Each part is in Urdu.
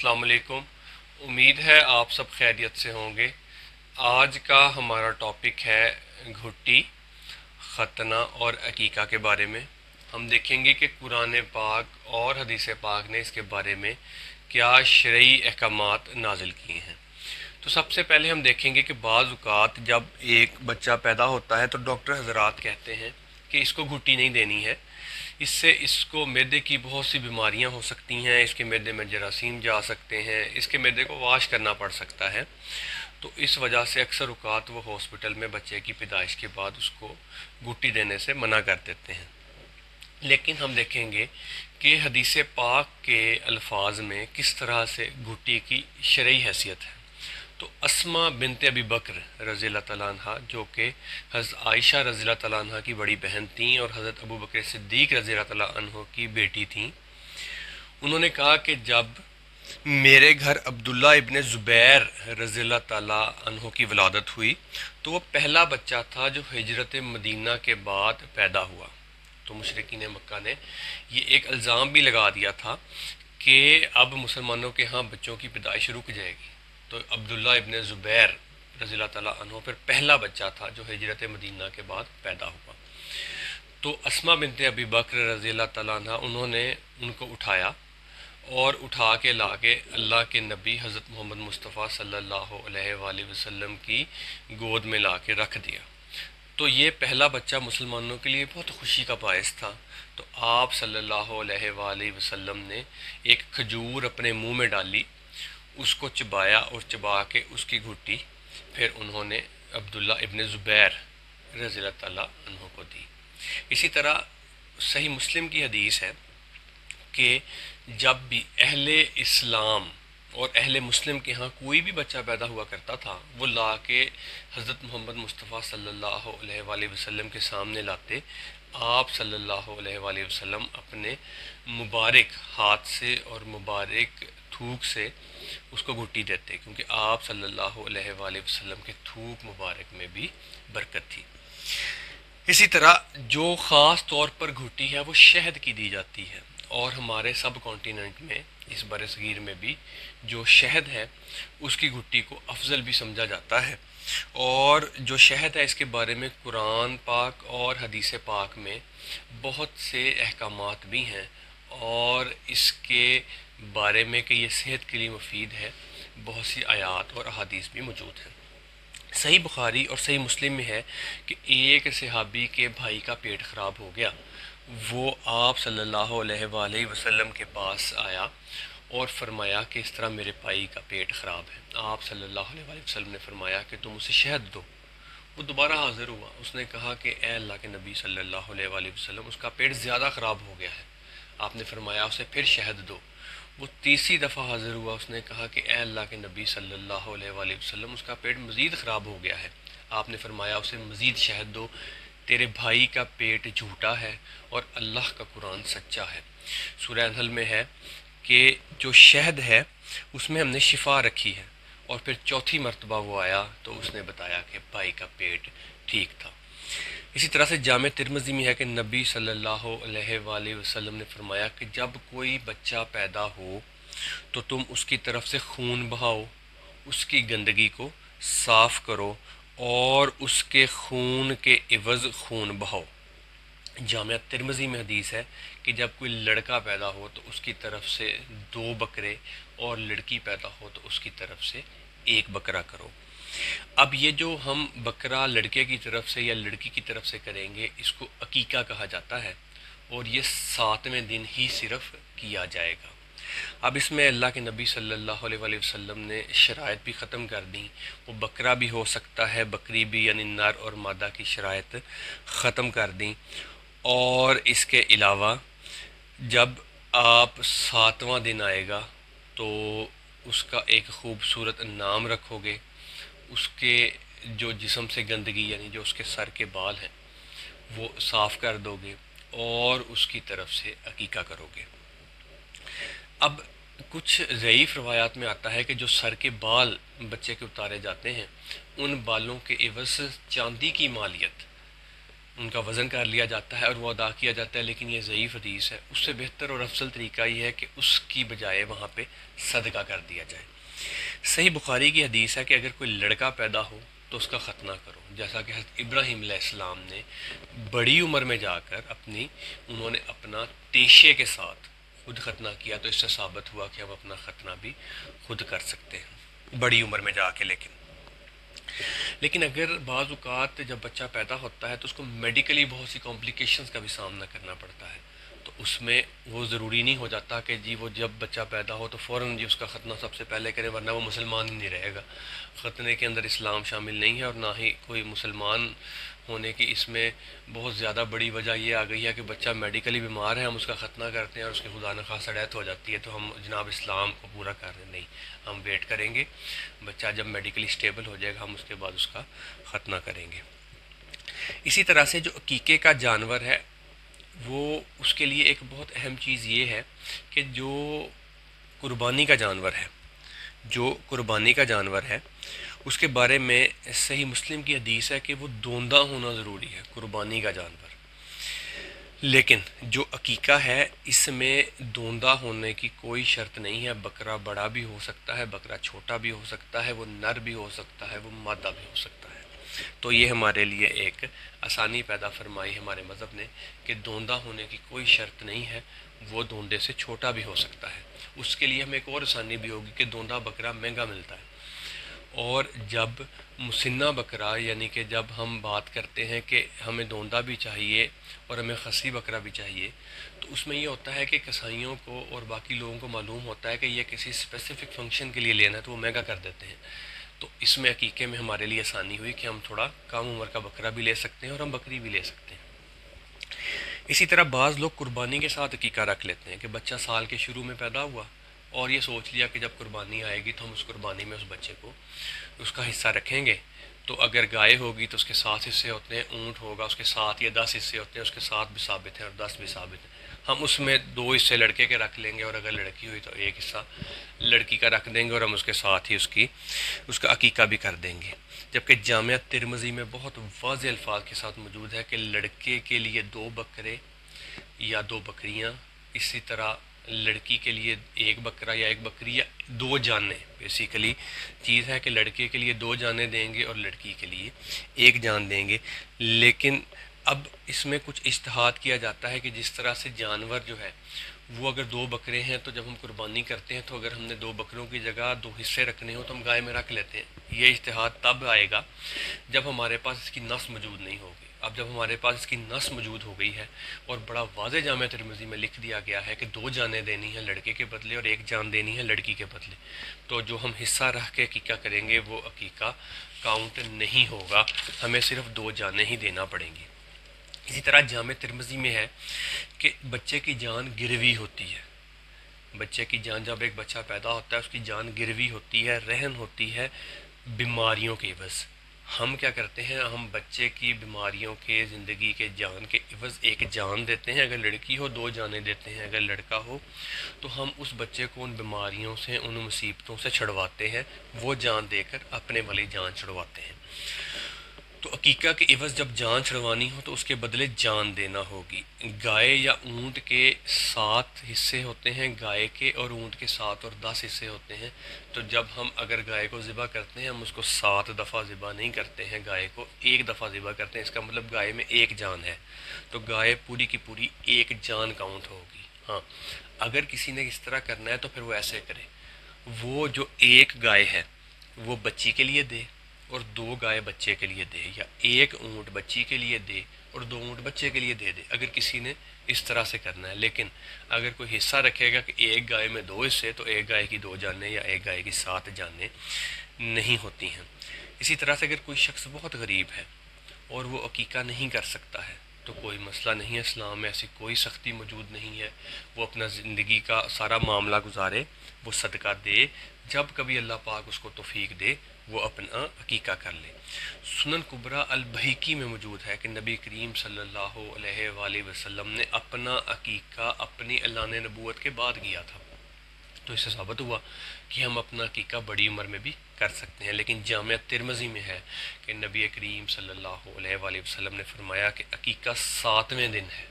السلام علیکم۔ امید ہے آپ سب خیریت سے ہوں گے۔ آج کا ہمارا ٹاپک ہے گھٹی، ختنہ اور عقیقہ کے بارے میں۔ ہم دیکھیں گے کہ قرآن پاک اور حدیث پاک نے اس کے بارے میں کیا شرعی احکامات نازل کیے ہیں۔ تو سب سے پہلے ہم دیکھیں گے کہ بعض اوقات جب ایک بچہ پیدا ہوتا ہے تو ڈاکٹر حضرات کہتے ہیں کہ اس کو گھٹی نہیں دینی ہے، اس سے اس کو معدے کی بہت سی بیماریاں ہو سکتی ہیں، اس کے معدے میں جراثیم جا سکتے ہیں، اس کے معدے کو واش کرنا پڑ سکتا ہے۔ تو اس وجہ سے اکثر اوقات وہ ہاسپٹل میں بچے کی پیدائش کے بعد اس کو گھٹی دینے سے منع کر دیتے ہیں۔ لیکن ہم دیکھیں گے کہ حدیث پاک کے الفاظ میں کس طرح سے گھٹی کی شرعی حیثیت ہے۔ تو اسما بنت ابی بکر رضی اللہ تعالیٰ عنہ، جو کہ حضرت عائشہ رضی اللہ تعالیٰ عنہ کی بڑی بہن تھیں اور حضرت ابو بکر صدیق رضی اللہ تعالیٰ عنہ کی بیٹی تھیں، انہوں نے کہا کہ جب میرے گھر عبداللہ ابن زبیر رضی اللہ تعالیٰ عنہ کی ولادت ہوئی تو وہ پہلا بچہ تھا جو ہجرت مدینہ کے بعد پیدا ہوا۔ تو مشرکین مکہ نے یہ ایک الزام بھی لگا دیا تھا کہ اب مسلمانوں کے ہاں بچوں کی پیدائش رک جائے گی۔ تو عبداللہ ابن زبیر رضی اللہ تعالیٰ عنہ پھر پہلا بچہ تھا جو ہجرت مدینہ کے بعد پیدا ہوا۔ تو اسما بنت ابی بکر رضی اللہ تعالیٰ عنہ انہوں نے ان کو اٹھایا اور اٹھا کے لا کے اللہ کے نبی حضرت محمد مصطفیٰ صلی اللہ علیہ وآلہ وسلم کی گود میں لا کے رکھ دیا۔ تو یہ پہلا بچہ مسلمانوں کے لیے بہت خوشی کا باعث تھا۔ تو آپ صلی اللہ علیہ وآلہ وسلم نے ایک کھجور اپنے منہ میں ڈالی، اس کو چبایا اور چبا کے اس کی گھٹی پھر انہوں نے عبداللہ ابن زبیر رضی اللہ تعالیٰ عنہ کو دی۔ اسی طرح صحیح مسلم کی حدیث ہے کہ جب بھی اہل اسلام اور اہل مسلم کے ہاں کوئی بھی بچہ پیدا ہوا کرتا تھا، وہ لا کے حضرت محمد مصطفیٰ صلی اللہ علیہ وآلہ وسلم کے سامنے لاتے۔ آپ صلی اللہ علیہ وآلہ وسلم اپنے مبارک ہاتھ سے اور مبارک تھوک سے اس کو گھٹی دیتے، کیونکہ آپ صلی اللہ علیہ وآلہ وسلم کے تھوک مبارک میں بھی برکت تھی۔ اسی طرح جو خاص طور پر گھٹی ہے وہ شہد کی دی جاتی ہے، اور ہمارے سب کانٹیننٹ میں اس بر صغیر میں بھی جو شہد ہے اس کی گھٹی کو افضل بھی سمجھا جاتا ہے۔ اور جو شہد ہے اس کے بارے میں قرآن پاک اور حدیث پاک میں بہت سے احکامات بھی ہیں، اور اس کے بارے میں کہ یہ صحت کے لیے مفید ہے بہت سی آیات اور احادیث بھی موجود ہیں۔ صحیح بخاری اور صحیح مسلم میں ہے کہ ایک صحابی کے بھائی کا پیٹ خراب ہو گیا، وہ آپ صلی اللہ علیہ وآلہ وسلم کے پاس آیا اور فرمایا کہ اس طرح میرے بھائی کا پیٹ خراب ہے۔ آپ صلی اللہ علیہ وآلہ وسلم نے فرمایا کہ تم اسے شہد دو۔ وہ دوبارہ حاضر ہوا، اس نے کہا کہ اے اللہ کے نبی صلی اللہ علیہ وآلہ وسلم، اس کا پیٹ زیادہ خراب ہو گیا ہے۔ آپ نے فرمایا اسے پھر شہد دو۔ وہ تیسری دفعہ حاضر ہوا، اس نے کہا کہ اے اللہ کے نبی صلی اللہ علیہ وآلہ وسلم، اس کا پیٹ مزید خراب ہو گیا ہے۔ آپ نے فرمایا اسے مزید شہد دو، تیرے بھائی کا پیٹ جھوٹا ہے اور اللہ کا قرآن سچا ہے۔ سورہ انحل میں ہے کہ جو شہد ہے اس میں ہم نے شفا رکھی ہے، اور پھر چوتھی مرتبہ وہ آیا تو اس نے بتایا کہ بھائی کا پیٹ ٹھیک تھا۔ اسی طرح سے جامع ترمذی میں ہے کہ نبی صلی اللہ علیہ وآلہ وسلم نے فرمایا کہ جب کوئی بچہ پیدا ہو تو تم اس کی طرف سے خون بہاؤ، اس کی گندگی کو صاف کرو اور اس کے خون کے عوض خون بہاؤ۔ جامعہ ترمذی میں حدیث ہے کہ جب کوئی لڑکا پیدا ہو تو اس کی طرف سے 2 بکرے، اور لڑکی پیدا ہو تو اس کی طرف سے 1 بکرا کرو۔ اب یہ جو ہم بکرا لڑکے کی طرف سے یا لڑکی کی طرف سے کریں گے اس کو عقیقہ کہا جاتا ہے، اور یہ 7ویں دن ہی صرف کیا جائے گا۔ اب اس میں اللہ کے نبی صلی اللہ علیہ وآلہ وسلم نے شرائط بھی ختم کر دیں، وہ بکرا بھی ہو سکتا ہے، بکری بھی، یعنی نر اور مادہ کی شرائط ختم کر دیں۔ اور اس کے علاوہ جب آپ 7واں دن آئے گا تو اس کا ایک خوبصورت نام رکھو گے، اس کے جو جسم سے گندگی یعنی جو اس کے سر کے بال ہیں وہ صاف کر دو گے، اور اس کی طرف سے عقیقہ کرو گے۔ اب کچھ ضعیف روایات میں آتا ہے کہ جو سر کے بال بچے کے اتارے جاتے ہیں ان بالوں کے عوض چاندی کی مالیت ان کا وزن کر لیا جاتا ہے اور وہ ادا کیا جاتا ہے، لیکن یہ ضعیف حدیث ہے۔ اس سے بہتر اور افضل طریقہ یہ ہے کہ اس کی بجائے وہاں پہ صدقہ کر دیا جائے۔ صحیح بخاری کی حدیث ہے کہ اگر کوئی لڑکا پیدا ہو تو اس کا ختنہ کرو، جیسا کہ حضرت ابراہیم علیہ السلام نے بڑی عمر میں جا کر انہوں نے اپنا تیشے کے ساتھ خود ختنہ کیا، تو اس سے ثابت ہوا کہ ہم اپنا ختنہ بھی خود کر سکتے ہیں بڑی عمر میں جا کے۔ لیکن اگر بعض اوقات جب بچہ پیدا ہوتا ہے تو اس کو میڈیکلی بہت سی کمپلیکیشنز کا بھی سامنا کرنا پڑتا ہے، تو اس میں وہ ضروری نہیں ہو جاتا کہ جی وہ جب بچہ پیدا ہو تو فوراً جی اس کا ختنہ سب سے پہلے کرے، ورنہ وہ مسلمان ہی نہیں رہے گا۔ ختنے کے اندر اسلام شامل نہیں ہے، اور نہ ہی کوئی مسلمان ہونے کی اس میں بہت زیادہ بڑی وجہ یہ آ گئی ہے کہ بچہ میڈیکلی بیمار ہے، ہم اس کا ختنہ کرتے ہیں اور اس کی خدا نخواستہ ڈیتھ ہو جاتی ہے تو ہم جناب اسلام کو پورا کر رہے ہیں۔ نہیں، ہم ویٹ کریں گے، بچہ جب میڈیکلی سٹیبل ہو جائے گا ہم اس کے بعد اس کا ختنہ کریں گے۔ اسی طرح سے جو عقیقے کا جانور ہے وہ اس کے لیے ایک بہت اہم چیز یہ ہے کہ جو قربانی کا جانور ہے، اس کے بارے میں صحیح مسلم کی حدیث ہے کہ وہ دوندہ ہونا ضروری ہے، قربانی کا جانور۔ لیکن جو عقیقہ ہے اس میں دوندہ ہونے کی کوئی شرط نہیں ہے، بکرا بڑا بھی ہو سکتا ہے، بکرا چھوٹا بھی ہو سکتا ہے، وہ نر بھی ہو سکتا ہے، وہ مادہ بھی ہو سکتا ہے۔ تو یہ ہمارے لیے ایک آسانی پیدا فرمائی ہمارے مذہب نے کہ دوندہ ہونے کی کوئی شرط نہیں ہے، وہ دوندے سے چھوٹا بھی ہو سکتا ہے۔ اس کے لیے ہمیں ایک اور آسانی بھی ہوگی کہ دوندہ بکرا مہنگا ملتا ہے، اور جب مسنہ بکرا یعنی کہ جب ہم بات کرتے ہیں کہ ہمیں دوندہ بھی چاہیے اور ہمیں خصی بکرا بھی چاہیے، تو اس میں یہ ہوتا ہے کہ کسائیوں کو اور باقی لوگوں کو معلوم ہوتا ہے کہ یہ کسی اسپیسیفک فنکشن کے لیے لینا ہے تو وہ مہنگا کر دیتے ہیں۔ تو اس میں عقیقے میں ہمارے لیے آسانی ہوئی کہ ہم تھوڑا کم عمر کا بکرا بھی لے سکتے ہیں اور ہم بکری بھی لے سکتے ہیں۔ اسی طرح بعض لوگ قربانی کے ساتھ عقیقہ رکھ لیتے ہیں کہ بچہ سال کے شروع میں پیدا ہوا اور یہ سوچ لیا کہ جب قربانی آئے گی تو ہم اس قربانی میں اس بچے کو اس کا حصہ رکھیں گے۔ تو اگر گائے ہوگی تو اس کے 7 حصے ہوتے ہیں، اونٹ ہوگا اس کے 7 یا 10 حصے ہوتے ہیں، اس کے 7 بھی ثابت ہیں اور 10 بھی ثابت ہیں۔ ہم اس میں 2 حصے لڑکے کے رکھ لیں گے، اور اگر لڑکی ہوئی تو 1 حصہ لڑکی کا رکھ دیں گے، اور ہم اس کے ساتھ ہی اس کا عقیقہ بھی کر دیں گے۔ جبکہ جامعہ ترمذی میں بہت واضح الفاظ کے ساتھ موجود ہے کہ لڑکے کے لیے 2 بکرے یا 2 بکریاں، اسی طرح لڑکی کے لیے 1 بکرا یا 1 بکری یا 2 جانیں۔ بیسیکلی چیز ہے کہ لڑکے کے لیے 2 جانیں دیں گے اور لڑکی کے لیے 1 جان دیں گے۔ لیکن اب اس میں کچھ اجتہاد کیا جاتا ہے کہ جس طرح سے جانور جو ہے وہ اگر 2 بکرے ہیں تو جب ہم قربانی کرتے ہیں تو اگر ہم نے 2 بکروں کی جگہ 2 حصے رکھنے ہوں تو ہم گائے میں رکھ لیتے ہیں۔ یہ اجتہاد تب آئے گا جب ہمارے پاس اس کی نص موجود نہیں ہوگی۔ اب جب ہمارے پاس اس کی نص موجود ہو گئی ہے اور بڑا واضح جامعہ ترمذی میں لکھ دیا گیا ہے کہ 2 جانیں دینی ہیں لڑکے کے بدلے اور 1 جان دینی ہے لڑکی کے بدلے، تو جو ہم حصہ رکھ کے عقیقہ کریں گے وہ عقیقہ کاؤنٹ نہیں ہوگا، ہمیں صرف 2 جانیں ہی دینا پڑیں گی۔ اسی طرح جامع ترمذی میں ہے کہ بچے کی جان گروی ہوتی ہے، بچے کی جان جب ایک بچہ پیدا ہوتا ہے اس کی جان گروی ہوتی ہے، رہن ہوتی ہے بیماریوں کے عوض۔ ہم کیا کرتے ہیں، ہم بچے کی بیماریوں کے زندگی کے جان کے عوض 1 جان دیتے ہیں، اگر لڑکی ہو 2 جانیں دیتے ہیں، اگر لڑکا ہو تو ہم اس بچے کو ان بیماریوں سے ان مصیبتوں سے چھڑواتے ہیں، وہ جان دے کر اپنے والی جان چھڑواتے ہیں۔ تو عقیقہ کے عوض جب جان چھڑوانی ہو تو اس کے بدلے جان دینا ہوگی۔ گائے یا اونٹ کے 7 حصے ہوتے ہیں گائے کے، اور اونٹ کے 7 اور 10 حصے ہوتے ہیں۔ تو جب ہم اگر گائے کو ذبح کرتے ہیں ہم اس کو 7 دفعہ ذبح نہیں کرتے ہیں، گائے کو 1 دفعہ ذبح کرتے ہیں، اس کا مطلب گائے میں 1 جان ہے، تو گائے پوری کی پوری 1 جان کاؤنٹ ہوگی۔ ہاں، اگر کسی نے اس طرح کرنا ہے تو پھر وہ ایسے کرے، وہ جو 1 گائے ہے وہ بچی کے لیے دے اور 2 گائے بچے کے لیے دے، یا 1 اونٹ بچی کے لیے دے اور 2 اونٹ بچے کے لیے دے دے، اگر کسی نے اس طرح سے کرنا ہے۔ لیکن اگر کوئی حصہ رکھے گا کہ 1 گائے میں 2 حصے، تو 1 گائے کی 2 جانیں یا 1 گائے کی 7 جانیں نہیں ہوتی ہیں۔ اسی طرح سے اگر کوئی شخص بہت غریب ہے اور وہ عقیقہ نہیں کر سکتا ہے تو کوئی مسئلہ نہیں ہے، اسلام میں ایسی کوئی سختی موجود نہیں ہے، وہ اپنا زندگی کا سارا معاملہ گزارے، وہ صدقہ دے، جب کبھی اللہ پاک اس کو توفیق دے وہ اپنا عقیقہ کر لے۔ سنن کبریٰ البیہقی میں موجود ہے کہ نبی کریم صلی اللہ علیہ وآلہ وسلم نے اپنا عقیقہ اپنی اعلان نبوت کے بعد کیا تھا۔ تو اس سے ثابت ہوا کہ ہم اپنا عقیقہ بڑی عمر میں بھی کر سکتے ہیں، لیکن جامعہ ترمذی میں ہے کہ نبی کریم صلی اللہ علیہ وآلہ وسلم نے فرمایا کہ عقیقہ 7ویں دن ہے۔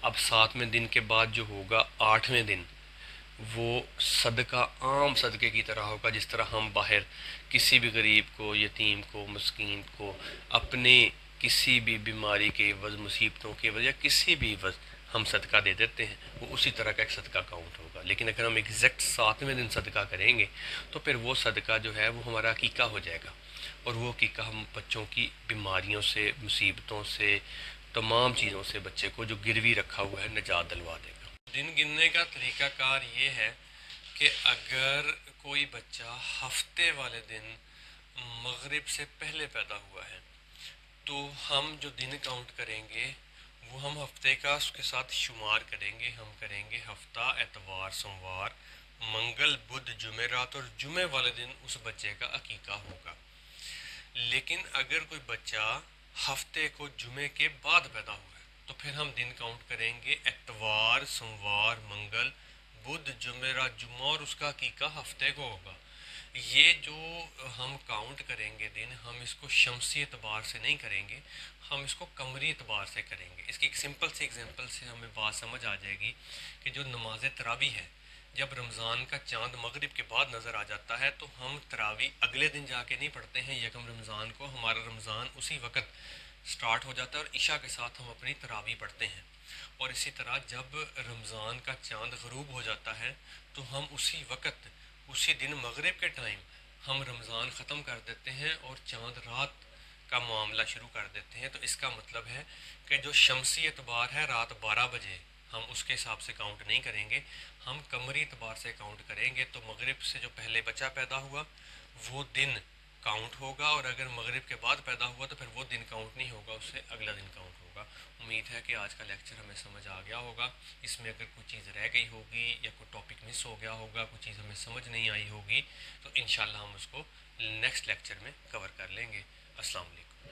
اب 7ویں دن کے بعد جو ہوگا 8ویں دن، وہ صدقہ عام صدقے کی طرح ہوگا، جس طرح ہم باہر کسی بھی غریب کو، یتیم کو، مسکین کو اپنے کسی بھی بیماری کے عوض، مصیبتوں کے عوض یا کسی بھی عوض ہم صدقہ دے دیتے ہیں، وہ اسی طرح کا ایک صدقہ کاؤنٹ ہوگا۔ لیکن اگر ہم ایگزیکٹ 7ویں دن صدقہ کریں گے تو پھر وہ صدقہ جو ہے وہ ہمارا عقیقہ ہو جائے گا، اور وہ عقیقہ ہم بچوں کی بیماریوں سے، مصیبتوں سے، تمام چیزوں سے بچے کو جو گروی رکھا ہوا ہے نجات دلوا دے گا۔ دن گننے کا طریقہ کار یہ ہے کہ اگر کوئی بچہ ہفتے والے دن مغرب سے پہلے پیدا ہوا ہے تو ہم جو دن کاؤنٹ کریں گے وہ ہم ہفتے کا اس کے ساتھ شمار کریں گے۔ ہم کریں گے ہفتہ، اتوار، سوموار، منگل، بدھ، جمعرات، اور جمعے والے دن اس بچے کا عقیقہ ہوگا۔ لیکن اگر کوئی بچہ ہفتے کو جمعے کے بعد پیدا ہوا ہے تو پھر ہم دن کاؤنٹ کریں گے اتوار، سوموار، منگل، بدھ، جمعرات، جمعہ، اور اس کا عقیقہ ہفتے کو ہوگا۔ یہ جو ہم کاؤنٹ کریں گے دن، ہم اس کو شمسی اعتبار سے نہیں کریں گے، ہم اس کو قمری اعتبار سے کریں گے۔ اس کی ایک سمپل سی ایگزامپل سے ہمیں بات سمجھ آ جائے گی کہ جو نماز تراویح ہے، جب رمضان کا چاند مغرب کے بعد نظر آ جاتا ہے تو ہم تراویح اگلے دن جا کے نہیں پڑھتے ہیں یکم رمضان کو، ہمارا رمضان اسی وقت سٹارٹ ہو جاتا ہے اور عشاء کے ساتھ ہم اپنی تراویح پڑھتے ہیں۔ اور اسی طرح جب رمضان کا چاند غروب ہو جاتا ہے تو ہم اسی وقت، اسی دن مغرب کے ٹائم ہم رمضان ختم کر دیتے ہیں اور چاند رات کا معاملہ شروع کر دیتے ہیں۔ تو اس کا مطلب ہے کہ جو شمسی اعتبار ہے رات 12 بجے، ہم اس کے حساب سے کاؤنٹ نہیں کریں گے، ہم قمری اعتبار سے کاؤنٹ کریں گے۔ تو مغرب سے جو پہلے بچہ پیدا ہوا وہ دن کاؤنٹ ہوگا، اور اگر مغرب کے بعد پیدا ہوا تو پھر وہ دن کاؤنٹ نہیں ہوگا، اس سے اگلا دن کاؤنٹ ہوگا۔ امید ہے کہ آج کا لیکچر ہمیں سمجھ آ گیا ہوگا۔ اس میں اگر کوئی چیز رہ گئی ہوگی یا کوئی ٹاپک مس ہو گیا ہوگا، کوئی چیز ہمیں سمجھ نہیں آئی ہوگی، تو انشاءاللہ ہم اس کو نیکسٹ لیکچر میں کور کر لیں گے۔ السلام علیکم۔